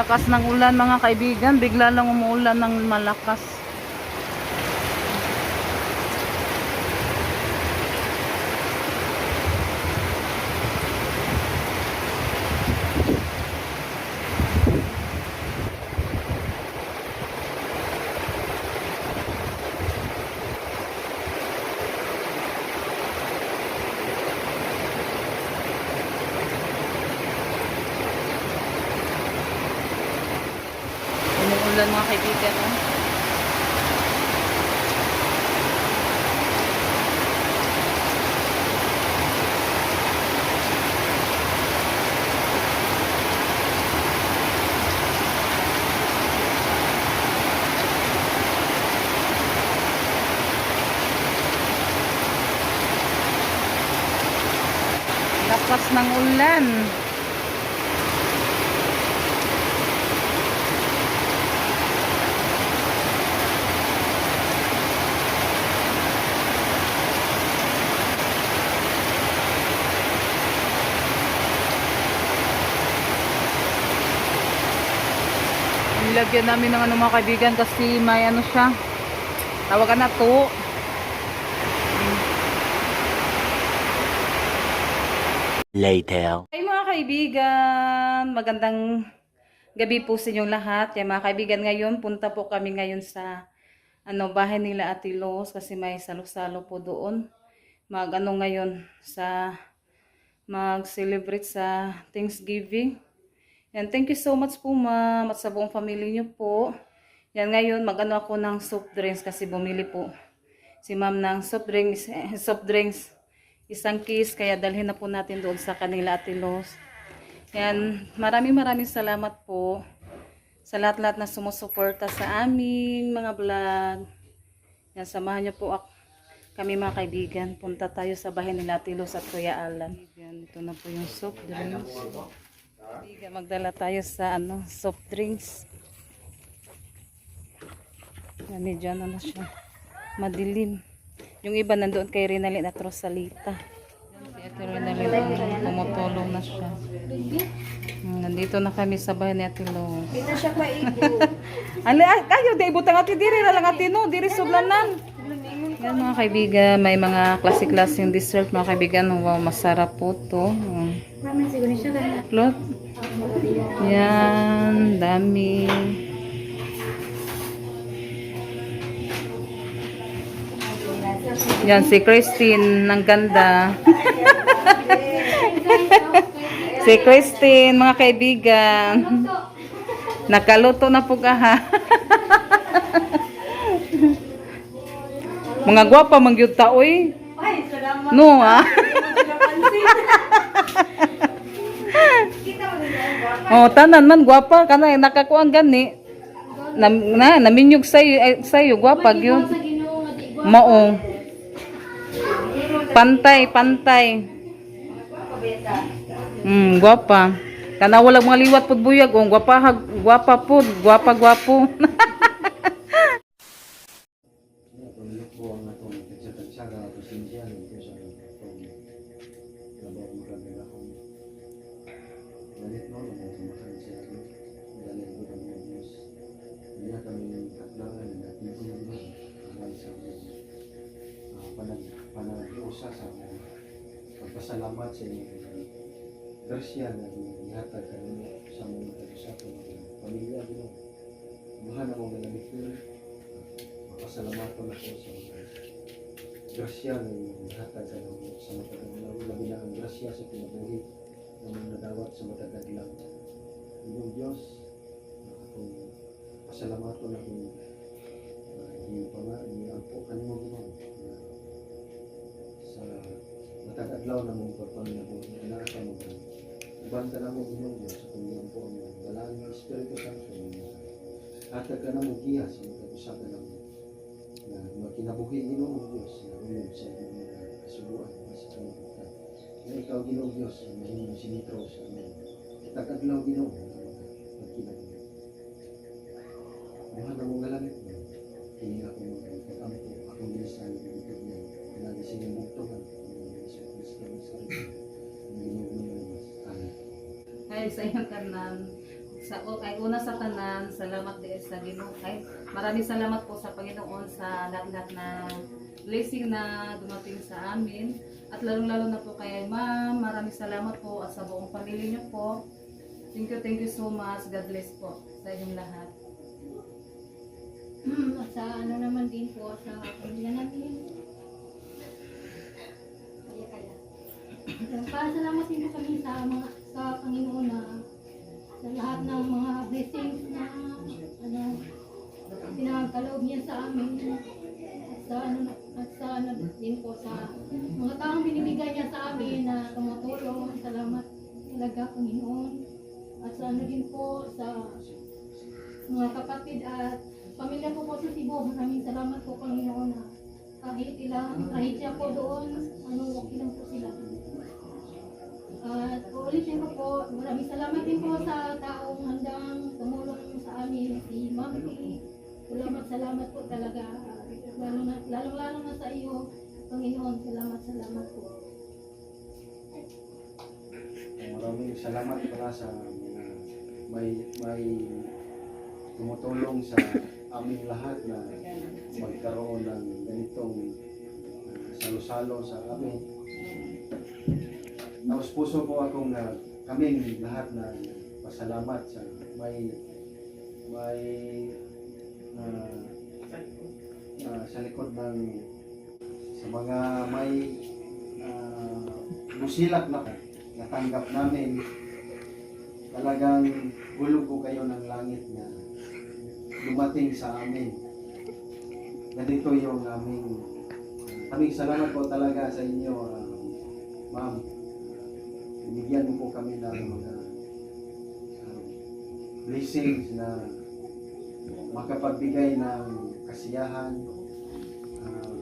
lakas ng ulan mga kaibigan, bigla lang umuulan ng malakas. Umuulan mga kaibigan, oh. Lakas ng ulan. Nilagyan namin ng ano mga kaibigan kasi may ano siya. Tawagan na to. Later. Hey mga kaibigan, magandang gabi po sa inyong lahat. Yan mga kaibigan, ngayon punta po kami ngayon sa bahay nila Ate Los kasi may salo-salo po doon. Ngayon sa mag-celebrate sa Thanksgiving. Yan, thank you so much po ma'am at sa buong family niyo po. Yan, ngayon ako ng soft drinks kasi bumili po si ma'am ng soft drinks, isang case, kaya dalhin na po natin doon sa kanila Ate Los. Yan, maraming salamat po sa lahat-lahat na sumusuporta sa aming mga vlog. Yan, samahan niyo po kami mga kaibigan. Punta tayo sa bahay nila Ate Los at Kuya Alan. Yan, ito na po yung soft drinks. Magdala tayo sa soft drinks. Yan, medyo siya, madilim. Yung iba nandoon kay Rinalyn at Rosalita. Si Ate Rinalyn, tumutulong na siya. Nandito na kami sa bahay ni Ate Los. Dito siya paigo. Kayo, di ibutang ati diri na lang ati no, diri sublanan. Yan mga kaibigan, may mga klase-klaseng dessert mga kaibigan. Wow, masarap po to. Mami, siguro siya ganyan. Plot. Yan, dami. Yan, si Christine, ang ganda. Si Christine, mga kaibigan. Nakaluto na po ka ha. Mga gwapa, mangyud ta, oy. No, ha? Oh, tanan man, gwapa. Kana, nakakuang gani. Naminyog sa'yo, gwapa, yun. Maong. Pantay. Gwapa. Kana walang mga liwat pud buyag, gwapa pud, gwapo. Sa pagpasalamat sa inyo grasya na ihatag kanino sa mga sa pamilya nyo. Mahal ako na lamit nyo. Mapasalamat ko na po sa mga grasya na ihatag kanino sa mga labi na ang grasya sa pinabuhi na mga nadawat sa matagad lang. Inyong Diyos, akong pasalamat ko na kung hindi pa nga, hindi ang po kanino ginawa. Sa matag-adlaw na mong pagpaminabo na sa mga ibang ka na mong inyong Diyos sa kanyang po ang balaan ng Espiritu Santo hatag ka na mong giya sa mga ka na na magkinabuhi inyong Diyos na ulit sa inyong mga kasubuan sa kanyang pagkat na ikaw inyong Diyos na mahimong sinitro sa inyong matag-adlaw inyong magkinabuhi. Mahal na mong galamit mo hindi ako magkakampo akong bilisan ng ito niya lagi silang buktohan ay sa iyong kanan Ay una sa tanan, salamat din sa Ginoo. Ay maraming salamat po sa Panginoon sa lahat-lahat na blessing na dumating sa amin. At lalong-lalo na po kay Ma'am, maraming salamat po at sa buong pamilya niyo po. Thank you so much. God bless po sa inyong lahat. At sa ano naman din po sa pamilya natin. Kaya. Pasalamat din po kami sa Panginoon na sa lahat ng mga blessings na pinagkaloob niya sa amin. At sa ano din po sa mga taong binibigay niya sa amin na tumutulong. Salamat talaga Panginoon. At sa ano din po sa mga kapatid at pamilya ko po sa Cebu, maraming salamat po Panginoon na kahit siya po doon, okay lang po sila. At uulitin ko po, maraming salamat din po sa taong handang tumulong sa amin, si Ma'am T. Salamat po talaga. Lalong-lalo na sa iyo, Panginoon, salamat po. Maraming salamat pala sa mga may tumutulong sa aming lahat na magkaroon ng ganitong salo-salo sa amin. Tapos puso po akong kaming lahat na pasalamat sa sa likod ng sa mga may musilak na natanggap namin. Talagang hulog ko kayo ng langit na dumating sa amin. Ganito yung kaming salamat po talaga sa inyo, Ma'am. Binigyan mo po kami ng mga blessings na makapagbigay ng kasiyahan,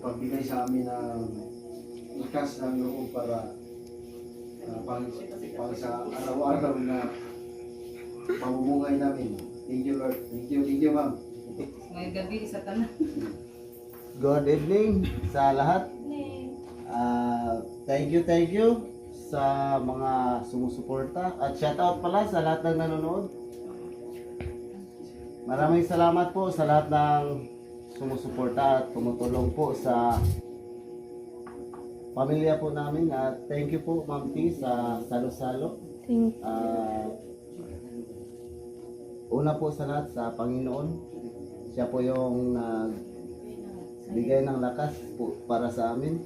pagbigay sa amin ng ikas ng loob para pang sa araw-araw na pamumuhay namin. Thank you, Lord. Thank you, Ma'am. Ngayong gabi sa tanan. Good evening sa lahat. Thank you sa mga sumusuporta at shout out pala sa lahat ng nanonood. Maraming salamat po sa lahat ng sumusuporta at tumutulong po sa pamilya po namin at thank you po Ma'am T sa salo-salo. Una po sa lahat sa Panginoon. Siya po yung nagbigay ng lakas po para sa amin.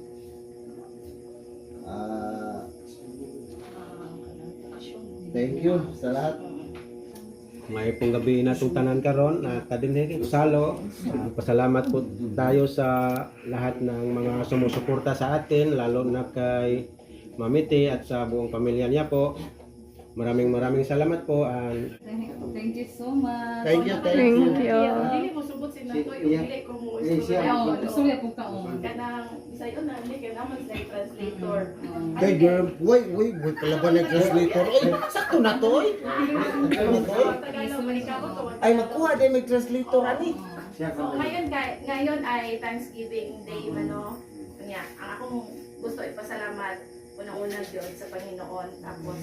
Thank you sa lahat. May pong gabi na itong tanan karon na kadinig salo. Pasalamat po tayo sa lahat ng mga sumusuporta sa atin, lalo na kay Mamiti at sa buong pamilya niya po. Maraming salamat po. Thank you so much. Thank you. Dili mo subot si Natoy, dili ko mo Ayaw, gusto niya po kaon. kanang isayo na ni naman sa translator. Kay girl, wait, palaban ng translator. Ay, sakto na to eh. Tagalog man ikaw to. Ay, makuha din may translator ani. So ngayon ay Thanksgiving Day mano. Kanya, ang akong gusto ipasalamat unang-una Diyos sa Panginoon, tapos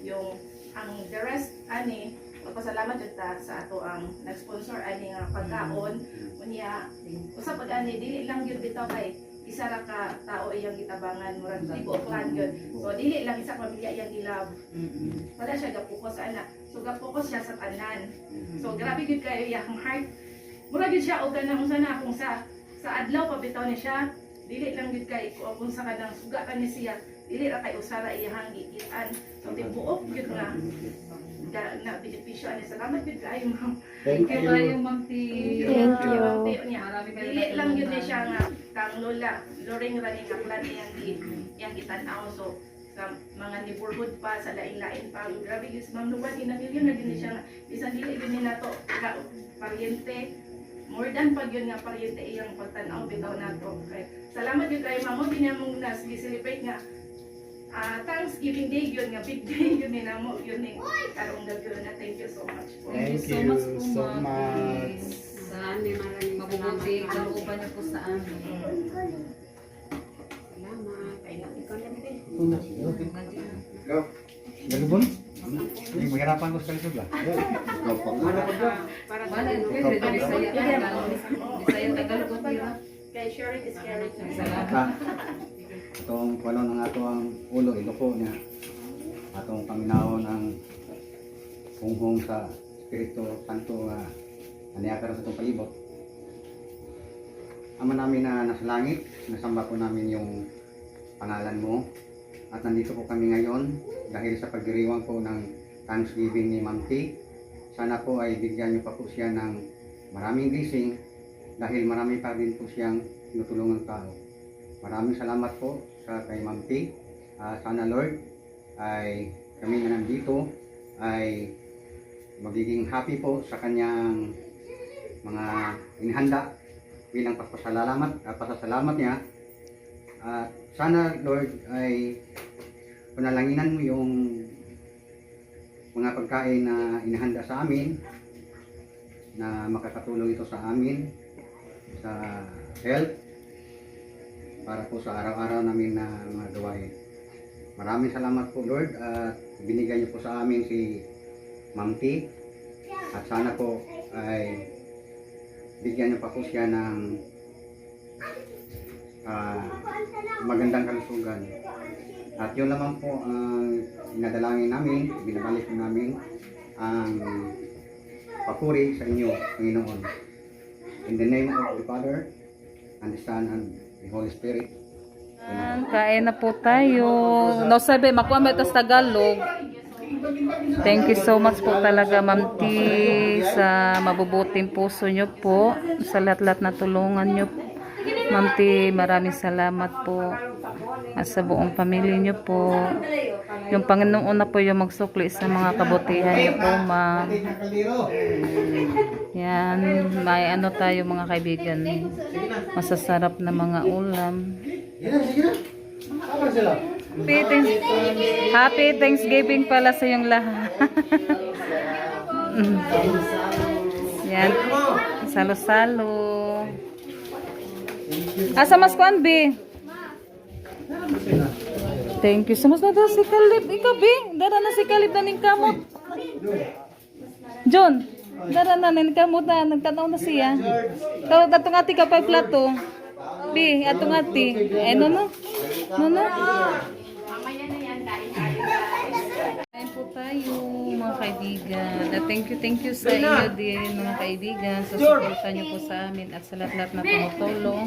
yung ang the rest ani magpasalamat jud ta sa ato ang nag-sponsor ani nga pagkaon unya usa pag ani dili lang gyud bitaw kay isa ra ka tao iyang gitabangan murag tibuok clan gyud, so dili lang isa pamilya iyang ilab, wala siya gapokus ana, so gapokus siya sa tanan, so grabe gyud kayo iyang heart, murag gyud siya og kanang unsa na kung sa adlaw pa bitaw ni siya, dili lang gyud kay kung sa kanang suga ni siya, dili ra kay usara iyang gikitan, so tibuok gyud na benepisyo ani. Salamat gyud kayo ma'am. Thank Thank you you. kayo, Ma'am T. Thank you. Marami kayo Dili lang natulungan. yun na siya nga kang lola, loring running nga plan yang gitanaw, so sa mga neighborhood pa sa lain-lain pa, grabe yun ma'am, luwan inamilyon na din siya nga bisan dili yun na to paryente, more than pag yun nga paryente iyang pagtanaw bitaw nato. Okay, salamat yun kayo ma'am, mo binamong nas celebrate nga Thanksgiving Day yun nga, big day yun ni namo yun ni karong gabi na. Thank you so much po. Thank you so much po, Ma'am. Sa amin, maraming mabubuti. Kalooban niyo po sa amin. Salamat. Ay, ikaw na din. Go. Galubon? Hindi, mahirapan ko sa likod ba? Ikaw po. Mana yun, pwede rin Bisaya. Bisaya, Tagalog, o tira. Kay sharing is caring. Ah, itong walo ng ato ang ulo, iloko niya. Atong paminahon ang hunghong sa Espiritu Santo nga aniya sa itong palibot. Ama namin na nasa langit, nasamba po namin yung pangalan mo. At nandito po kami ngayon dahil sa pagdiriwang po ng Thanksgiving ni Ma'am T. Sana po ay bigyan niyo pa po siya ng maraming blessing dahil marami pa din po siyang tinutulungang tao. Maraming salamat po sa kay Ma'am T. Sana Lord ay kami na nandito ay magiging happy po sa kanyang mga inihanda bilang pasasalamat niya. At sana Lord ay panalanginan mo yung mga pagkain na inihanda sa amin na makakatulong ito sa amin sa health para po sa araw-araw namin na mga gawain. Maraming salamat po Lord at binigay niyo po sa amin si Ma'am T. At sana po ay bigyan niyo pa po siya ng magandang kalusugan. At yun naman po ang inadalangin namin, binabalik namin ang papuri sa inyo, Panginoon. In the name of the Father, and the Son, and the Holy Spirit. Kain na po tayo. No sabi, makuha mo ito sa Tagalog. Thank you so much po talaga, Ma'am T, sa mabubuting puso nyo po, sa lahat-lahat na tulungan nyo. Ma'am T, maraming salamat po. At sa buong pamilya nyo po. Yung Panginoon na po yung magsukli sa mga kabutihan nyo po, Ma'am. Yan, may ano tayo mga kaibigan. Masasarap na mga ulam. Happy Thanksgiving pala sa yung lahat. Yan. Salo-salo. Asa mas kuan bi? Thank you so much na daw si Kalib. Ikaw bi, dara na si Kalib na ning kamot. John, dara na ning kamot na nagtanaw na siya. Kau atong ati ka pa plato. Bi, atong ati. No. Mamaya na yan, kain tayo guys. Kain po tayo mga kaibigan. At thank you sa inyo din mga kaibigan. Sa suporta niyo po sa amin at sa lahat-lahat na tumutulong.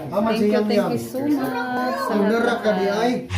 Thank you so much sa lahat.